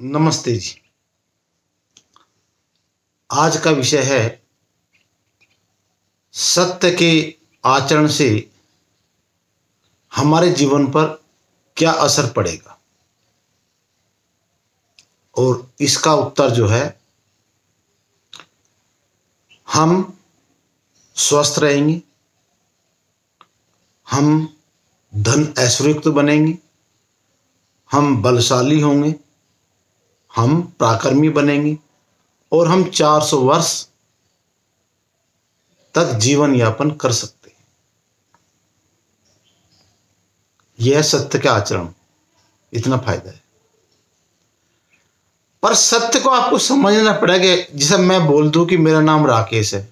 नमस्ते जी। आज का विषय है सत्य के आचरण से हमारे जीवन पर क्या असर पड़ेगा, और इसका उत्तर जो है, हम स्वस्थ रहेंगे, हम धन ऐश्वर्युक्त बनेंगे, हम बलशाली होंगे, हम पराक्रमी बनेंगे और हम 400 वर्ष तक जीवन यापन कर सकते हैं। यह सत्य का आचरण, इतना फायदा है। पर सत्य को आपको समझना पड़ेगा। जैसे मैं बोल दूं कि मेरा नाम राकेश है,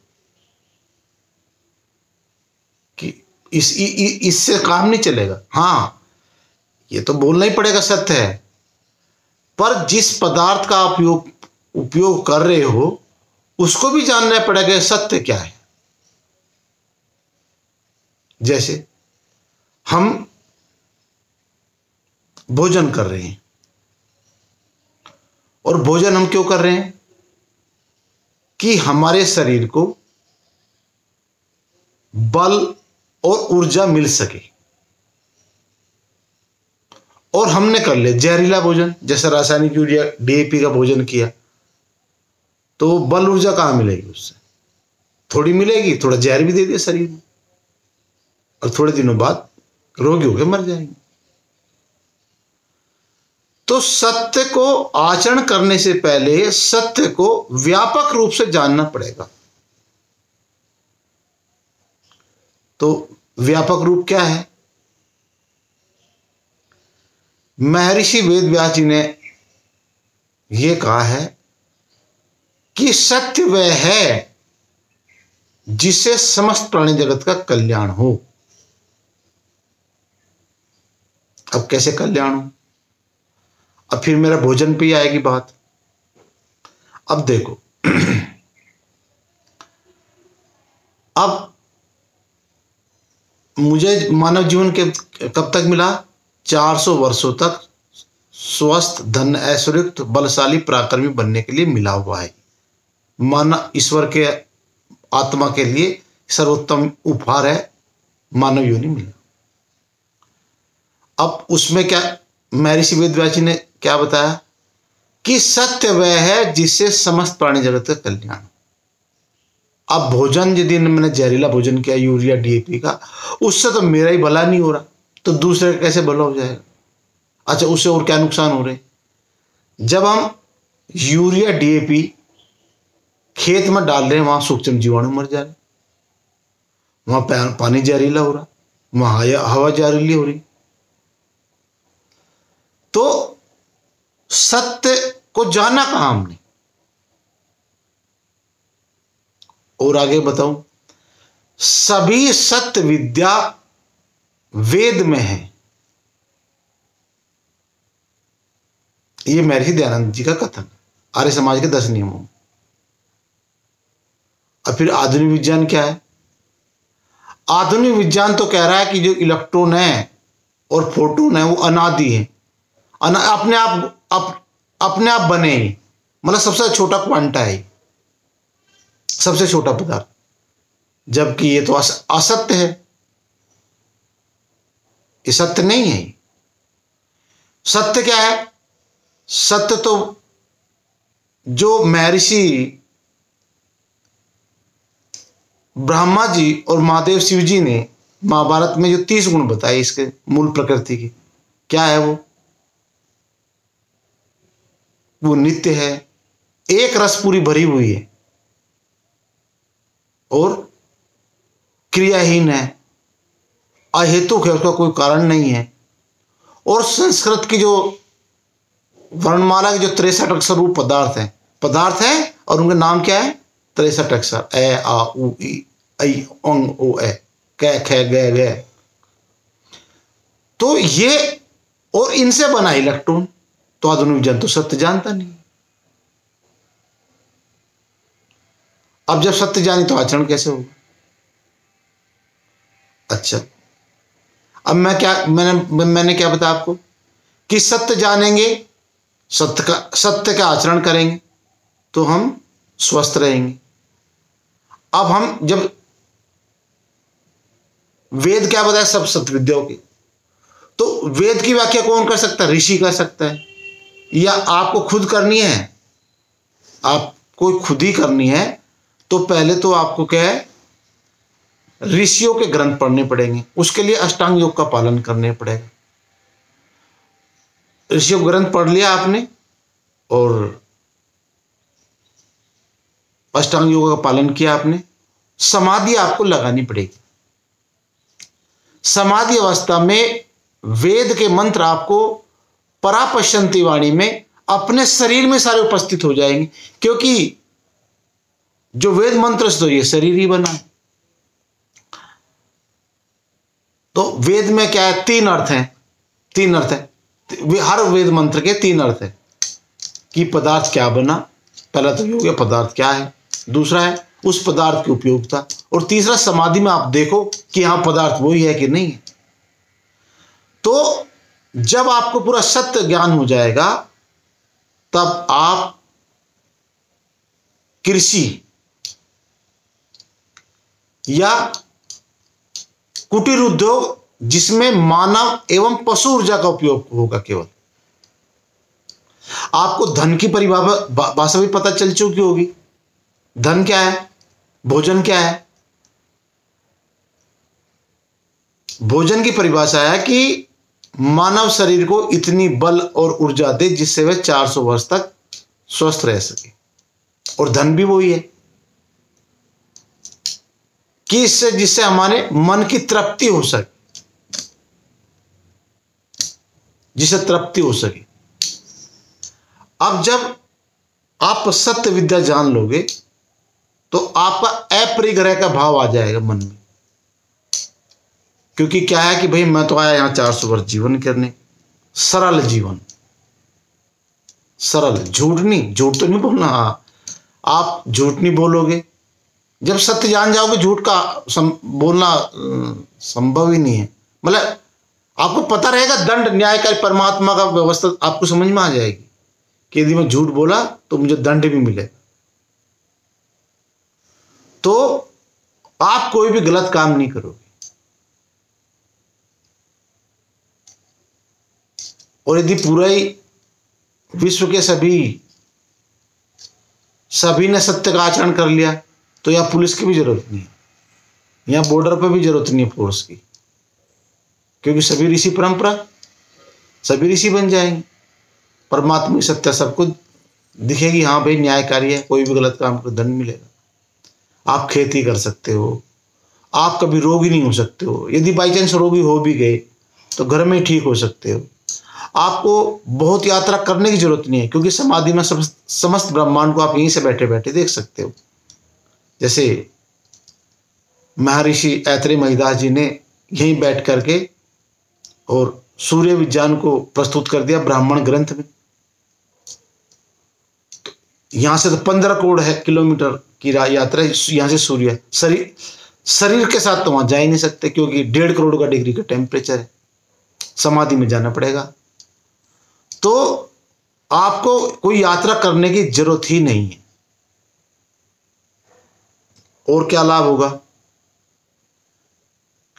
कि इससे काम नहीं चलेगा। हाँ, ये तो बोलना ही पड़ेगा, सत्य है। पर जिस पदार्थ का आप उपयोग कर रहे हो उसको भी जानना पड़ेगा सत्य क्या है। जैसे हम भोजन कर रहे हैं, और भोजन हम क्यों कर रहे हैं? कि हमारे शरीर को बल और ऊर्जा मिल सके। और हमने कर लिया जहरीला भोजन, जैसे रासायनिक यूरिया डीएपी का भोजन किया, तो बल ऊर्जा कहां मिलेगी? उससे थोड़ी मिलेगी, थोड़ा जहर भी दे दिया शरीर में, और थोड़े दिनों बाद रोगी होकर मर जाएंगे। तो सत्य को आचरण करने से पहले सत्य को व्यापक रूप से जानना पड़ेगा। तो व्यापक रूप क्या है? महर्षि वेदव्यास जी ने यह कहा है कि सत्य वह है जिससे समस्त प्राणी जगत का कल्याण हो। अब कैसे कल्याण हो? अब फिर मेरा भोजन पे ही आएगी बात। अब देखो, अब मुझे मानव जीवन के कब तक मिला? 400 वर्षों तक स्वस्थ, धन ऐश्वर्युक्त, बलशाली, पराक्रमी बनने के लिए मिला हुआ है। मानव ईश्वर के आत्मा के लिए सर्वोत्तम उपहार है, मानव योनि मिला। अब उसमें क्या महर्षि वेदव्यास जी ने क्या बताया? कि सत्य वह है जिससे समस्त प्राणी जगत का कल्याण। अब भोजन यदि मैंने जहरीला भोजन किया यूरिया डीएपी का, उससे तो मेरा ही भला नहीं हो रहा, तो दूसरे का कैसे भला हो जाएगा? अच्छा, उससे और क्या नुकसान हो रहे? जब हम यूरिया डीएपी खेत में डाल रहे हैं, वहां सूक्ष्म जीवाणु मर जा रहे, वहां पानी जहरीला हो रहा, वहां हवा जहरीली हो रही। तो सत्य को जाना कहां हमने? और आगे बताऊं, सभी सत्य विद्या वेद में है। यह महर्षि दयानंद जी का कथन, आर्य समाज के 10 नियमों। और फिर आधुनिक विज्ञान क्या है? आधुनिक विज्ञान तो कह रहा है कि जो इलेक्ट्रॉन है और फोटोन है वो अनादि है, अपने आप बने, मतलब सबसे छोटा क्वांटा है, सबसे छोटा पदार्थ। जबकि ये तो असत्य है, ये सत्य नहीं है। सत्य क्या है? सत्य तो जो महर्षि ब्रह्मा जी और महादेव शिव जी ने महाभारत में जो 30 गुण बताए इसके मूल प्रकृति के, क्या है वो नित्य है, एक रस पूरी भरी हुई है और क्रियाहीन है, अहेतुक है, उसका कोई कारण नहीं है। और संस्कृत की जो वर्णमाला के जो 63 अक्षर रूप पदार्थ है, और उनके नाम क्या है? 63 अक्षर, ए आ उ ई ऐ अंग ओ ए कै खे गे गे। तो ये, और इनसे बना इलेक्ट्रॉन। तो आधुनिक विज्ञान तो सत्य जानता नहीं। अब जब सत्य जानी तो आचरण कैसे होगा? अच्छा, अब मैंने क्या बताया आपको? कि सत्य जानेंगे, सत्य का आचरण करेंगे तो हम स्वस्थ रहेंगे। अब हम जब वेद क्या बताया सब सत्य विद्याओं की, तो वेद की व्याख्या कौन कर सकता है? ऋषि कर सकता है, या आपको खुद करनी है? आपको खुद ही करनी है तो पहले तो आपको क्या है, ऋषियों के ग्रंथ पढ़ने पड़ेंगे। उसके लिए अष्टांग योग का पालन करने पड़ेगा। ऋषियों का ग्रंथ पढ़ लिया आपने और अष्टांग योग का पालन किया आपने, समाधि आपको लगानी पड़ेगी। समाधि अवस्था में वेद के मंत्र आपको परापश्यंती वाणी में अपने शरीर में सारे उपस्थित हो जाएंगे, क्योंकि जो वेद मंत्र से तो ये शरीर ही बना है। तो वेद में क्या है, तीन अर्थ हैं। हर वेद मंत्र के तीन अर्थ है कि पदार्थ क्या बना। पहला तो ये हो गया पदार्थ क्या है, दूसरा है उस पदार्थ की उपयोगिता, और तीसरा समाधि में आप देखो कि हाँ पदार्थ वही है कि नहीं है। तो जब आपको पूरा सत्य ज्ञान हो जाएगा तब आप कृषि या कुटीर उद्योग, जिसमें मानव एवं पशु ऊर्जा का उपयोग होगा केवल, आपको धन की परिभाषा भी पता चल चुकी होगी। धन क्या है, भोजन क्या है? भोजन की परिभाषा है कि मानव शरीर को इतनी बल और ऊर्जा दे जिससे वह 400 वर्ष तक स्वस्थ रह सके, और धन भी वही है कि जिससे हमारे मन की तृप्ति हो सके, जिसे तृप्ति हो सके। अब जब आप सत्य विद्या जान लोगे तो आपका अपरिग्रह का भाव आ जाएगा मन में, क्योंकि क्या है कि भाई मैं तो आया यहां 400 वर्ष जीवन करने, सरल जीवन, सरल, झूठ तो नहीं बोलना। आप झूठ नहीं बोलोगे, जब सत्य जान जाओगे झूठ का बोलना संभव ही नहीं है। मतलब आपको पता रहेगा दंड न्यायकारी परमात्मा का व्यवस्था आपको समझ में आ जाएगी कि यदि मैं झूठ बोला तो मुझे दंड भी मिलेगा। तो आप कोई भी गलत काम नहीं करोगे, और यदि पूरा ही विश्व के सभी ने सत्य का आचरण कर लिया तो यहां पुलिस की भी जरूरत नहीं है, यहां बॉर्डर पर भी जरूरत नहीं है फोर्स की, क्योंकि सभी ऋषि परंपरा, सभी ऋषि बन जाएंगे। परमात्मा की सत्य सबको दिखेगी, हाँ भाई न्यायकारी है, कोई भी गलत काम कर दंड मिलेगा। आप खेती कर सकते हो, आप कभी रोगी नहीं हो सकते हो, यदि बाई चांस रोगी हो भी गए तो घर में ठीक हो सकते हो। आपको बहुत यात्रा करने की जरूरत नहीं है, क्योंकि समाधि में समस्त ब्रह्मांड को आप यहीं से बैठे बैठे देख सकते हो। जैसे महर्षि ऐत्रेय महिदास जी ने यहीं बैठ करके और सूर्य विज्ञान को प्रस्तुत कर दिया ब्राह्मण ग्रंथ में। तो यहां से तो 15 करोड़ है किलोमीटर की यात्रा, यहां से सूर्य शरीर के साथ तो वहां जा ही नहीं सकते, क्योंकि 1.5 करोड़ का डिग्री का टेम्परेचर है, समाधि में जाना पड़ेगा। तो आपको कोई यात्रा करने की जरूरत ही नहीं है। और क्या लाभ होगा?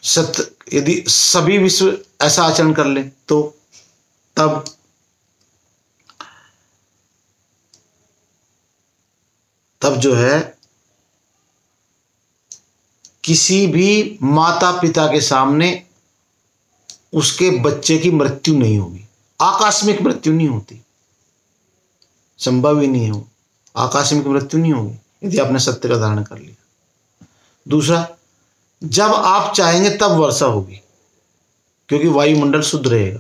सत्य, यदि सभी विश्व ऐसा आचरण कर ले तो तब जो है किसी भी माता पिता के सामने उसके बच्चे की मृत्यु नहीं होगी, आकस्मिक मृत्यु नहीं होती, संभव ही नहीं है वो, आकस्मिक मृत्यु नहीं होगी यदि आपने सत्य का धारण कर लिया। दूसरा, जब आप चाहेंगे तब वर्षा होगी, क्योंकि वायुमंडल शुद्ध रहेगा।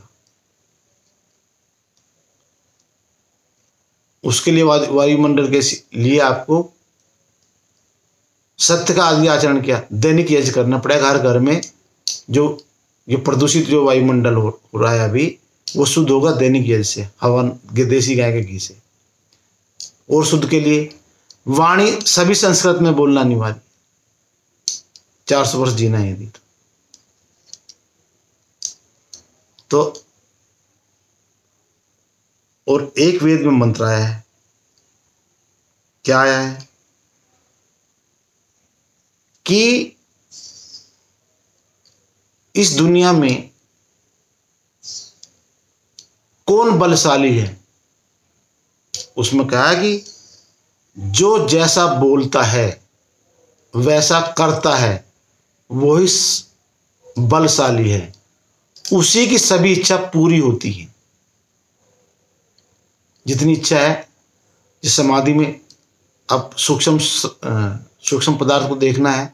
उसके लिए वायुमंडल के लिए आपको सत्य का आदि आचरण किया, दैनिक यज्ञ करना पड़ेगा। हर घर में जो ये प्रदूषित जो वायुमंडल हो रहा है अभी, वो शुद्ध होगा दैनिक यज्ञ से, हवन देसी गाय के घी से। और शुद्ध के लिए वाणी सभी संस्कृत में बोलना अनिवार्य, 400 वर्ष जीना है यदि तो और एक वेद में मंत्र आया है। क्या आया है कि इस दुनिया में कौन बलशाली है। उसमें कहा है कि जो जैसा बोलता है वैसा करता है वही बलशाली है, उसी की सभी इच्छा पूरी होती है। जितनी इच्छा है, जिस समाधि में अब सूक्ष्म पदार्थ को देखना है,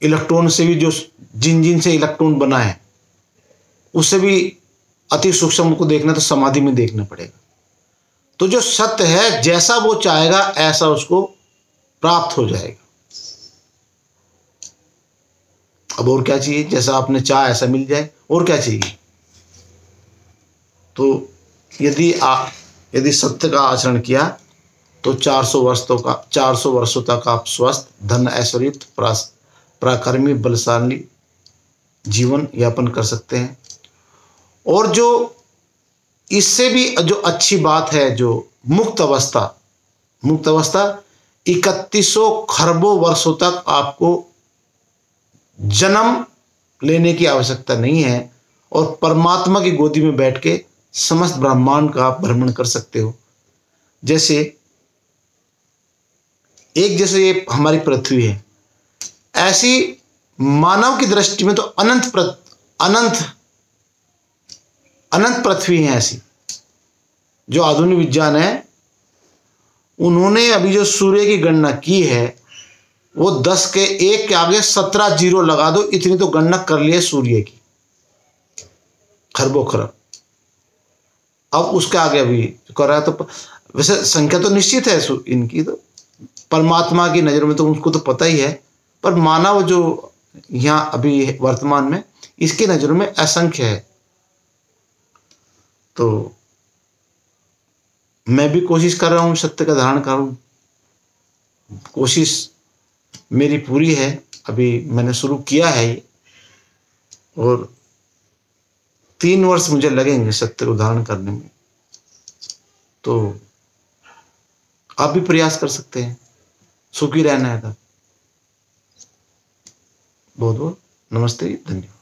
इलेक्ट्रॉन से भी जो जिन से इलेक्ट्रॉन बना है उससे भी अति सूक्ष्म को देखना तो समाधि में देखना पड़ेगा। तो जो सत्य है, जैसा वो चाहेगा ऐसा उसको प्राप्त हो जाएगा। अब और क्या चाहिए? जैसा आपने चाहा ऐसा मिल जाए, और क्या चाहिए? तो यदि सत्य का आचरण किया तो 400 वर्षों तक आप स्वस्थ, धन, ऐश्वर्य, पराक्रमी, बलशाली जीवन यापन कर सकते हैं। और जो इससे भी जो अच्छी बात है, जो मुक्त अवस्था 3100 खरबों वर्षों तक आपको जन्म लेने की आवश्यकता नहीं है और परमात्मा की गोदी में बैठ के समस्त ब्रह्मांड का आप भ्रमण कर सकते हो। जैसे ये हमारी पृथ्वी है, ऐसी मानव की दृष्टि में तो अनंत पृथ्वी है ऐसी। जो आधुनिक विज्ञान है, उन्होंने अभी जो सूर्य की गणना की है वो 10 के 1 के आगे 17 जीरो लगा दो, इतनी तो गणना कर ली है सूर्य की, खरबों खरब। अब उसके आगे अभी कर रहा है, तो वैसे संख्या तो निश्चित है इनकी, तो परमात्मा की नज़र में तो उसको तो पता ही है, पर मानव जो यहाँ अभी वर्तमान में इसकी नज़रों में असंख्य है। तो मैं भी कोशिश कर रहा हूँ सत्य का धारण करूँ, कोशिश मेरी पूरी है। अभी मैंने शुरू किया है और 3 वर्ष मुझे लगेंगे सत्य को धारण करने में। तो आप भी प्रयास कर सकते हैं, सुखी रहना है। बहुत बहुत नमस्ते, धन्यवाद।